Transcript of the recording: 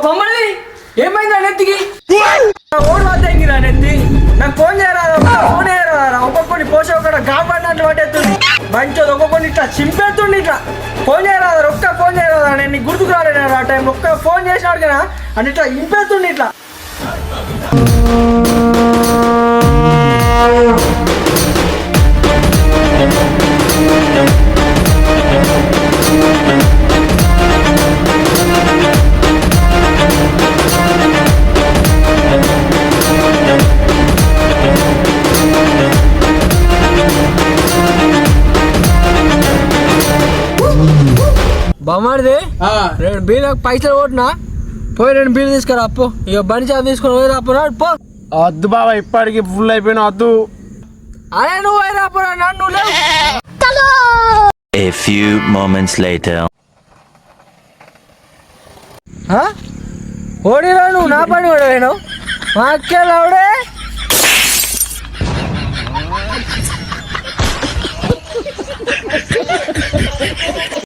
బొమ్మల్ని ఏమైందా నెత్తికి ఓడి వద్దంగిరా నెత్తి నాకు ఫోన్ చేయరాదా ఫోన్ చేయరాదా ఒక్కొక్కడిని పోసే ఒకటి కాపాడినట్లు పట్టేస్తుంది మంచిది ఒక్కొక్కడిని ఇట్లా చింపేస్తుండి ఇట్లా ఫోన్ చేయరాదా ఒక్క ఫోన్ చేయరాదా నేను నీకు గుర్తుకు రాలేను ఆ టైం ఒక్క ఫోన్ చేసినాడు కదా అని ఇట్లా ఇంపేస్తుండి ఇట్లా బామాడిది 2 బీలకు పైసలు కొట్టినా పోయి 2 బీలు తీసుకురా అప్పు ఇక బండి చాపు తీసుకొని పోయి రాపోనాడు పో వద్దు బాబా ఇప్పటికి ఫుల్ అయిపోయినా వద్దు అరే నువ్వు పోయి రాపోరా నన్ను A few moments later. ఓడిరా నువ్వు నా పని కూడా వేణు మా అక్కేలావుడే